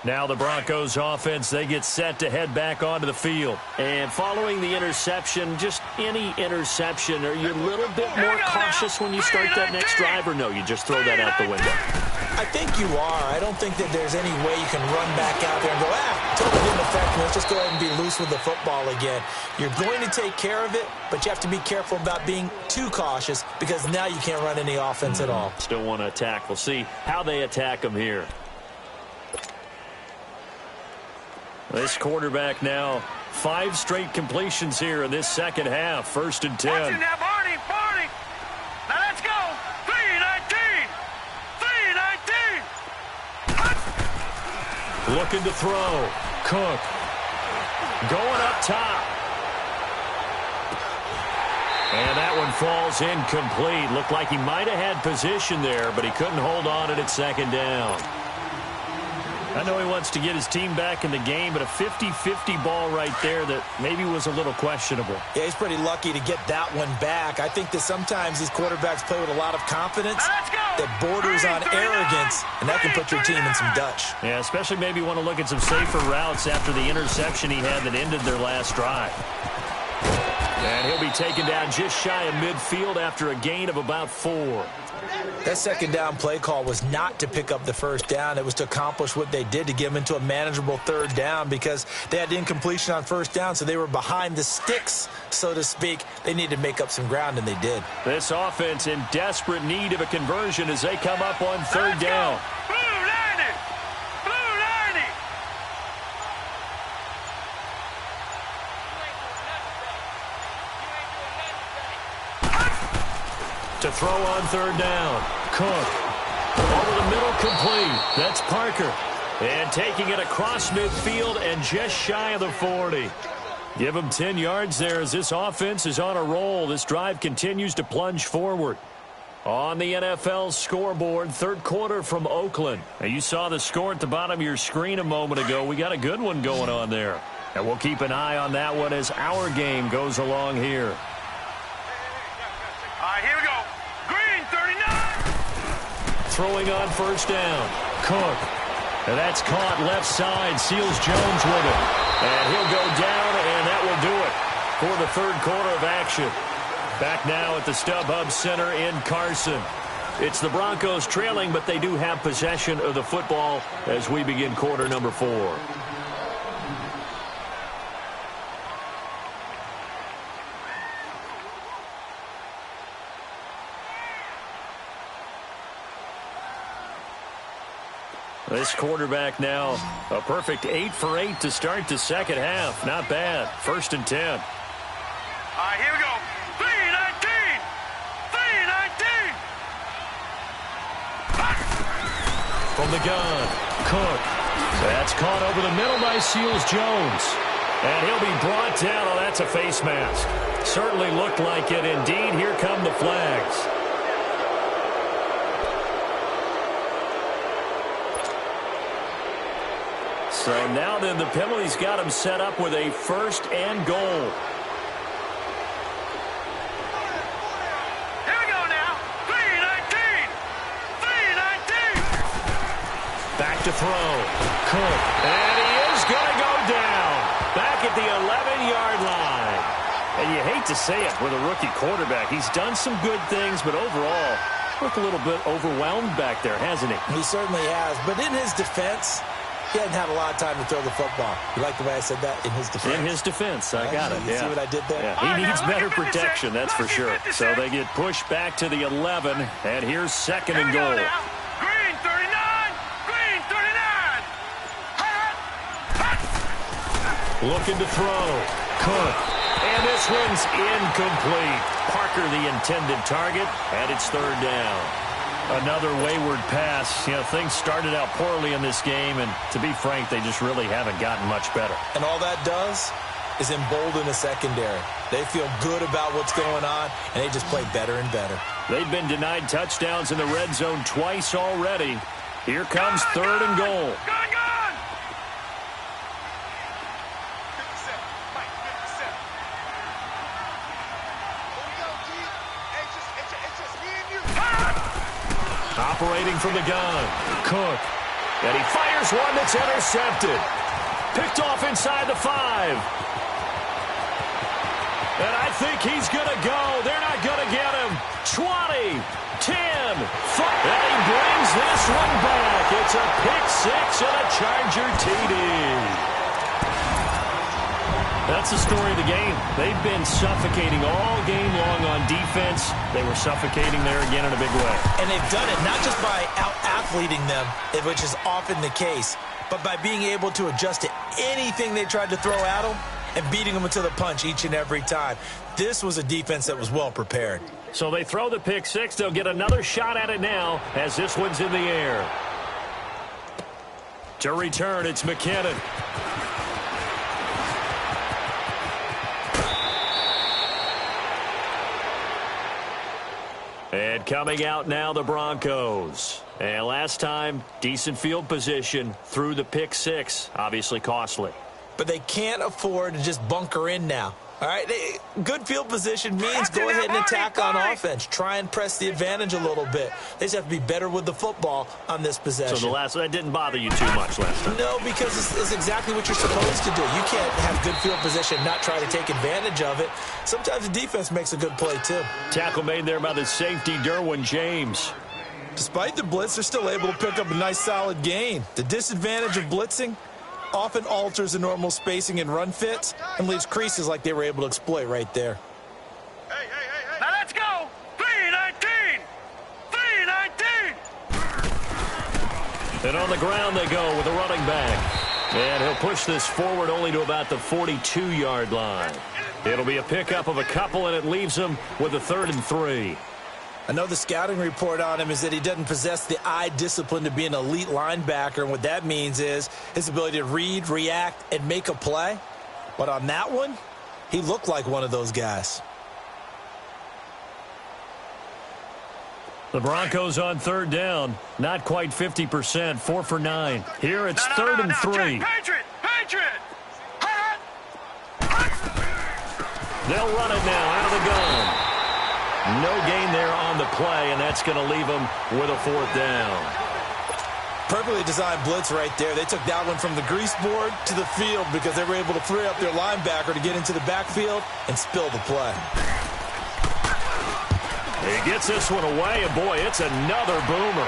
Now the Broncos offense, they get set to head back onto the field. And following the interception, just any interception, are you a little bit more cautious when you start that next drive, or no, you just throw that out the window? I think you are. I don't think that there's any way you can run back out there and go, totally didn't affect me. Let's just go ahead and be loose with the football again. You're going to take care of it, but you have to be careful about being too cautious because now you can't run any offense at all. Still want to attack. We'll see how they attack them here. This quarterback now, 5 straight completions here in this second half. 1st and 10. Watch it now, Barney. Now let's go. 3-19. 3-19. Looking to throw. Cook. Going up top. And that one falls incomplete. Looked like he might have had position there, but he couldn't hold on it at 2nd down. I know he wants to get his team back in the game, but a 50-50 ball right there that maybe was a little questionable. Yeah, he's pretty lucky to get that one back. I think that sometimes these quarterbacks play with a lot of confidence that borders on arrogance, and that can put your team in some Dutch. Yeah, especially maybe want to look at some safer routes after the interception he had that ended their last drive. And he'll be taken down just shy of midfield after a gain of about 4. That 2nd down play call was not to pick up the 1st down. It was to accomplish what they did, to get them into a manageable 3rd down because they had incompletion on 1st down, so they were behind the sticks, so to speak. They needed to make up some ground, and they did. This offense in desperate need of a conversion as they come up on 3rd down. To throw on 3rd down. Cook. Over the middle, complete. That's Parker. And taking it across midfield and just shy of the 40. Give him 10 yards there as this offense is on a roll. This drive continues to plunge forward. On the NFL scoreboard, 3rd quarter from Oakland. Now, you saw the score at the bottom of your screen a moment ago. We got a good one going on there. And we'll keep an eye on that one as our game goes along here. All right, here we go. Throwing on 1st down. Cook. And that's caught left side. Seals Jones with it. And he'll go down, and that will do it for the 3rd quarter of action. Back now at the StubHub Center in Carson. It's the Broncos trailing, but they do have possession of the football as we begin quarter number 4. This quarterback now, a perfect 8 for 8 to start the second half. Not bad. 1st and 10. All right, here we go. 3-19. 3-19. From the gun, Cook. That's caught over the middle by Seals Jones. And he'll be brought down. Oh, that's a face mask. Certainly looked like it. Indeed, here come the flags. So now then the penalty's got him set up with a 1st and goal. Here we go now. 3-19. 3-19. Back to throw. Cook. And he is going to go down. Back at the 11-yard line. And you hate to say it with a rookie quarterback. He's done some good things, but overall, looked a little bit overwhelmed back there, hasn't he? He certainly has. But in his defense, he hadn't had a lot of time to throw the football. You like the way I said that? In his defense. In his defense. I got it. You see what I did there? Yeah. He needs better protection, that's for sure. So they get pushed back to the 11, and here's 2nd and goal. Green 39. Green 39. Looking to throw. Cook. And this one's incomplete. Parker the intended target, and it's third down. Another wayward pass. You know, things started out poorly in this game, and to be frank, they just really haven't gotten much better. And all that does is embolden the secondary. They feel good about what's going on, and they just play better and better. They've been denied touchdowns in the red zone twice already. Here comes third and goal. Gone! Operating from the gun, Cook. And he fires one that's intercepted. Picked off inside the 5. And I think he's going to go. They're not going to get him. 20, 10, 5. And he brings this one back. It's a pick 6 and a Charger TD. That's the story of the game. They've been suffocating all game long on defense. They were suffocating there again in a big way. And they've done it not just by out-athleting them, which is often the case, but by being able to adjust to anything they tried to throw at them and beating them to the punch each and every time. This was a defense that was well prepared. So they throw the pick 6. They'll get another shot at it now as this one's in the air. To return, it's McKinnon. And coming out now, the Broncos. And last time, decent field position through the pick 6. Obviously costly. But they can't afford to just bunker in now. All right, good field position means go ahead and attack on offense. Try and press the advantage a little bit. They just have to be better with the football on this possession. So that didn't bother you too much last time? No, because it's exactly what you're supposed to do. You can't have good field position and not try to take advantage of it. Sometimes the defense makes a good play, too. Tackle made there by the safety, Derwin James. Despite the blitz, they're still able to pick up a nice, solid gain. The disadvantage of blitzing often alters the normal spacing and run fits and leaves creases like they were able to exploit right there. Hey. Now let's go. 3-19. 3-19. And on the ground they go with a running back. And he'll push this forward only to about the 42-yard line. It'll be a pickup of a couple, and it leaves him with a 3rd and 3. I know the scouting report on him is that he doesn't possess the eye discipline to be an elite linebacker, and what that means is his ability to read, react, and make a play. But on that one, he looked like one of those guys. The Broncos on 3rd down. Not quite 50%, 4 for 9. Here it's 3rd and 3. Patriot. They'll run it now out of the gun. No gain there on the play, and that's going to leave them with a 4th down. Perfectly designed blitz right there. They took that one from the grease board to the field because they were able to free up their linebacker to get into the backfield and spill the play. He gets this one away, and boy, it's another boomer.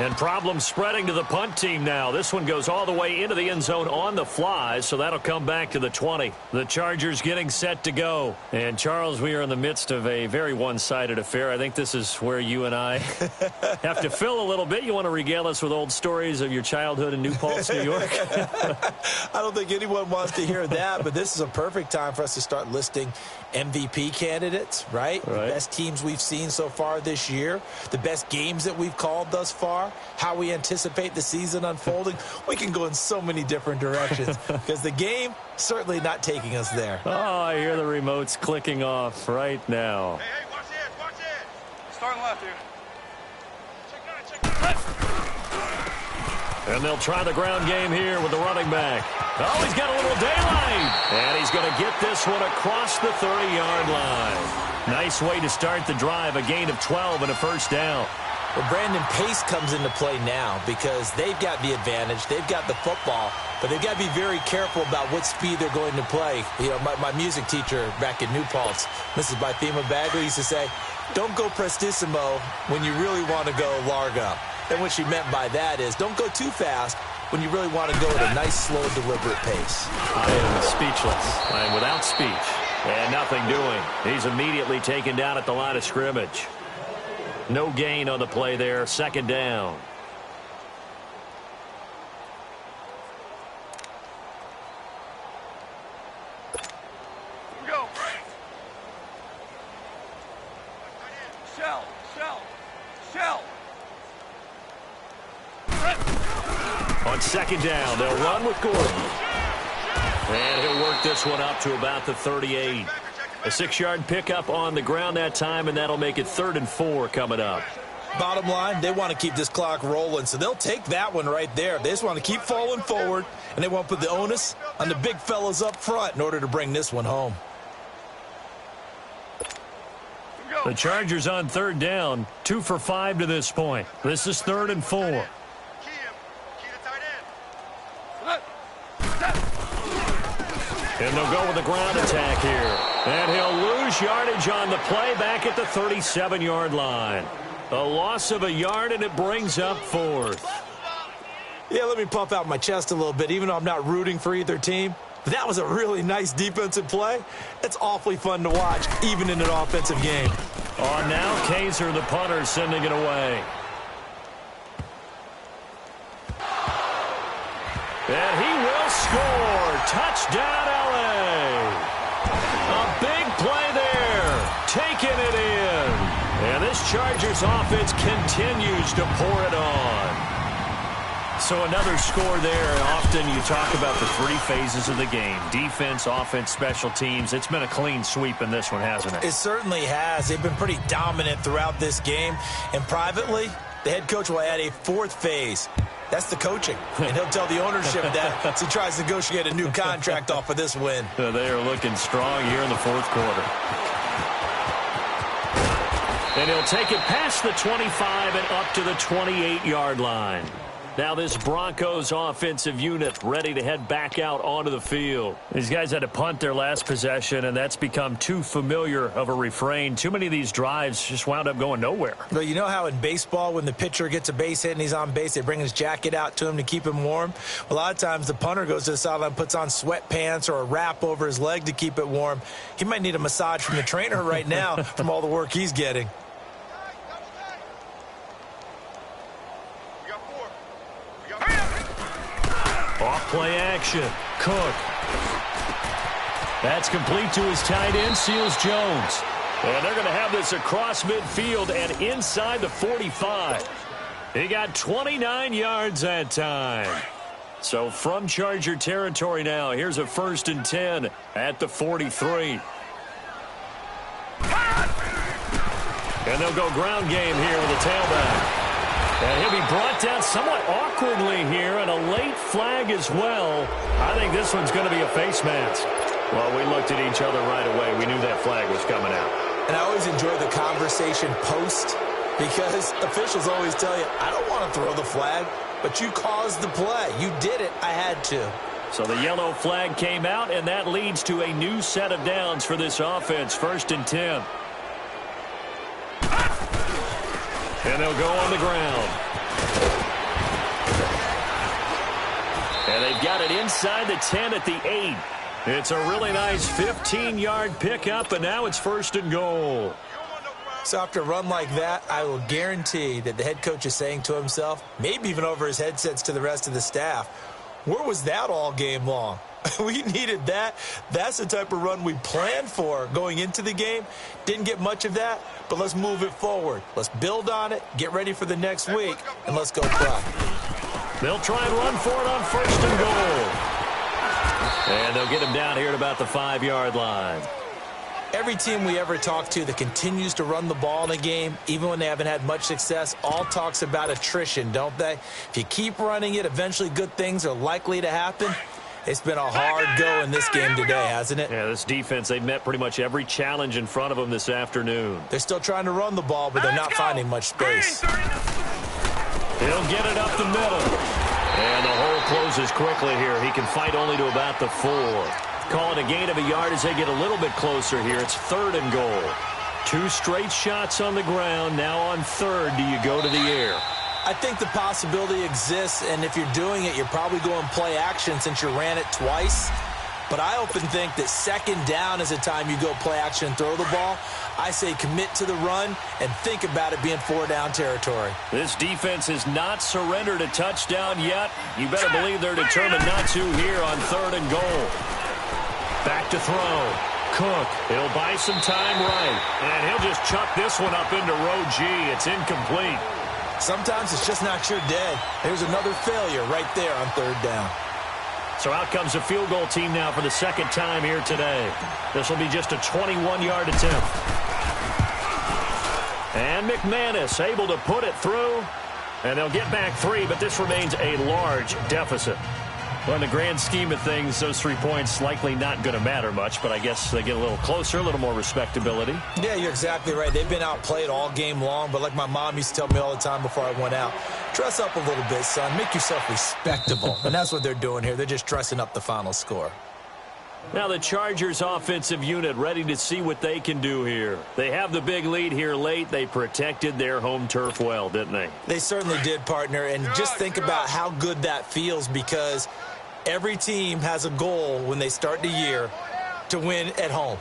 And problems spreading to the punt team now. This one goes all the way into the end zone on the fly, so that'll come back to the 20. The Chargers getting set to go. And, Charles, we are in the midst of a very one-sided affair. I think this is where you and I have to fill a little bit. You want to regale us with old stories of your childhood in New Paltz, New York? I don't think anyone wants to hear that, but this is a perfect time for us to start listing MVP candidates, right? The best teams we've seen so far this year, the best games that we've called thus far, how we anticipate the season unfolding. We can go in so many different directions because the game certainly not taking us there. Oh, I hear the remotes clicking off right now. Hey, watch it. Starting left here. And they'll try the ground game here with the running back. Oh, he's got a little daylight. And he's going to get this one across the 30-yard line. Nice way to start the drive, a gain of 12 and a 1st down. Well, Brandon, pace comes into play now because they've got the advantage. They've got the football, but they've got to be very careful about what speed they're going to play. You know, my music teacher back in New Paltz, Mrs. Bythema Bagley, used to say, don't go prestissimo when you really want to go largo. And what she meant by that is don't go too fast when you really want to go at a nice, slow, deliberate pace. I am speechless. I am without speech. And nothing doing. He's immediately taken down at the line of scrimmage. No gain on the play there. 2nd down. Shell. On second down, they'll run with Gordon. And he'll work this one up to about the 38. A 6-yard pickup on the ground that time, and that'll make it 3rd and 4 coming up. Bottom line, they want to keep this clock rolling, so they'll take that one right there. They just want to keep falling forward, and they want to put the onus on the big fellas up front in order to bring this one home. The Chargers on 3rd down, 2 for 5 to this point. This is 3rd and 4. And they'll go with the ground attack here. And he'll lose yardage on the play back at the 37-yard line. A loss of a yard, and it brings up 4th. Yeah, let me puff out my chest a little bit, even though I'm not rooting for either team. But that was a really nice defensive play. It's awfully fun to watch, even in an offensive game. On now, Kaiser, the punter, sending it away. And he will score. Touchdown, L.A. A big play there. Taking it in. And this Chargers offense continues to pour it on. So another score there. Often you talk about the 3 phases of the game. Defense, offense, special teams. It's been a clean sweep in this one, hasn't it? It certainly has. They've been pretty dominant throughout this game. And privately, the head coach will add a 4th phase. That's the coaching. And he'll tell the ownership that as he tries to negotiate a new contract off of this win. They are looking strong here in the 4th quarter. And he'll take it past the 25 and up to the 28-yard line. Now this Broncos offensive unit ready to head back out onto the field. These guys had to punt their last possession, and that's become too familiar of a refrain. Too many of these drives just wound up going nowhere. Well, you know how in baseball when the pitcher gets a base hit and he's on base, they bring his jacket out to him to keep him warm? A lot of times the punter goes to the sideline, puts on sweatpants or a wrap over his leg to keep it warm. He might need a massage from the trainer right now from all the work he's getting. Off play action. Cook. That's complete to his tight end, Seals Jones. And they're going to have this across midfield and inside the 45. He got 29 yards that time. So from Charger territory now, here's a 1st and 10 at the 43. And they'll go ground game here with a tailback. And he'll be brought down somewhat awkwardly here, and a late flag as well. I think this one's going to be a face mask. Well, we looked at each other right away. We knew that flag was coming out. And I always enjoy the conversation post because officials always tell you, I don't want to throw the flag, but you caused the play. You did it. I had to. So the yellow flag came out, and that leads to a new set of downs for this offense. 1st and 10. And they'll go on the ground. And they've got it inside the 10 at the 8. It's a really nice 15-yard pickup, and now it's 1st and goal. So after a run like that, I will guarantee that the head coach is saying to himself, maybe even over his headsets to the rest of the staff, where was that all game long? We needed that. That's the type of run we planned for going into the game. Didn't get much of that, but let's move it forward. Let's build on it, get ready for the next week, and let's go try. They'll try and run for it on 1st and goal. And they'll get him down here at about the 5-yard line. Every team we ever talk to that continues to run the ball in a game, even when they haven't had much success, all talks about attrition, don't they? If you keep running it, eventually good things are likely to happen. It's been a hard go in this game today, hasn't it? Yeah, this defense, they've met pretty much every challenge in front of them this afternoon. They're still trying to run the ball, but they're not finding much space. He'll get it up the middle. And the hole closes quickly here. He can fight only to about the 4. Call it a gain of a yard as they get a little bit closer here. It's 3rd and goal. 2 straight shots on the ground. Now on 3rd, do you go to the air? I think the possibility exists, and if you're doing it, you're probably going play action since you ran it twice. But I often think that 2nd down is the time you go play action and throw the ball. I say commit to the run and think about it being 4-down territory. This defense has not surrendered a touchdown yet. You better believe they're determined not to here on 3rd and goal. Back to throw. Cook. He'll buy some time right. And he'll just chuck this one up into row G. It's incomplete. Sometimes it's just not your day. There's another failure right there on third down. So out comes a field goal team now for the second time here today. This will be just a 21-yard attempt. And McManus able to put it through. And they'll get back 3, but this remains a large deficit. Well, in the grand scheme of things, those 3 points likely not going to matter much, but I guess they get a little closer, a little more respectability. Yeah, you're exactly right. They've been outplayed all game long, but like my mom used to tell me all the time before I went out, dress up a little bit, son. Make yourself respectable. And that's what they're doing here. They're just dressing up the final score. Now the Chargers offensive unit ready to see what they can do here. They have the big lead here late. They protected their home turf well, didn't they? They certainly did, partner. And just think about how good that feels, because every team has a goal when they start the year to win at home.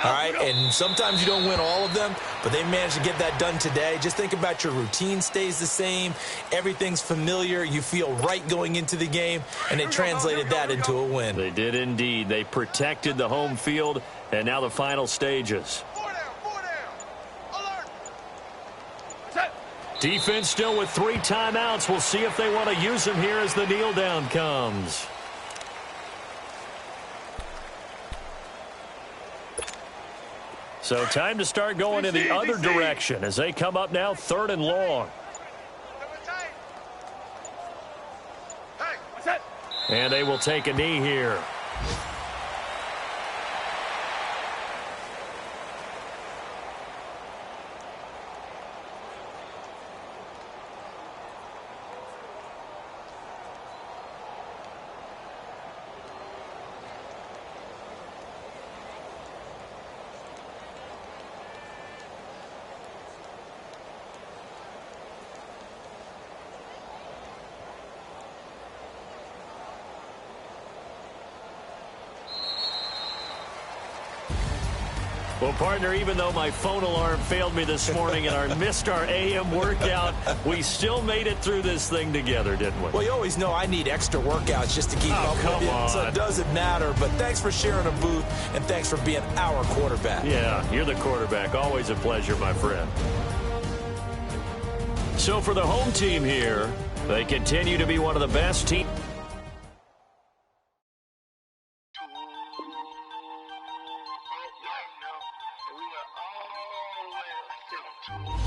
All right, and sometimes you don't win all of them, but they managed to get that done today. Just think about your routine stays the same. Everything's familiar. You feel right going into the game, and they translated that into a win. They did indeed. They protected the home field, and now the final stages. Defense still with 3 timeouts. We'll see if they want to use them here as the kneel down comes. So time to start going in the other direction as they come up now 3rd and long. And they will take a knee here. Well, partner, even though my phone alarm failed me this morning and I missed our AM workout, we still made it through this thing together, didn't we? Well, you always know I need extra workouts just to keep up with you, so it doesn't matter. But thanks for sharing a booth, and thanks for being our quarterback. Yeah, you're the quarterback. Always a pleasure, my friend. So for the home team here, they continue to be one of the best teams. We are all the way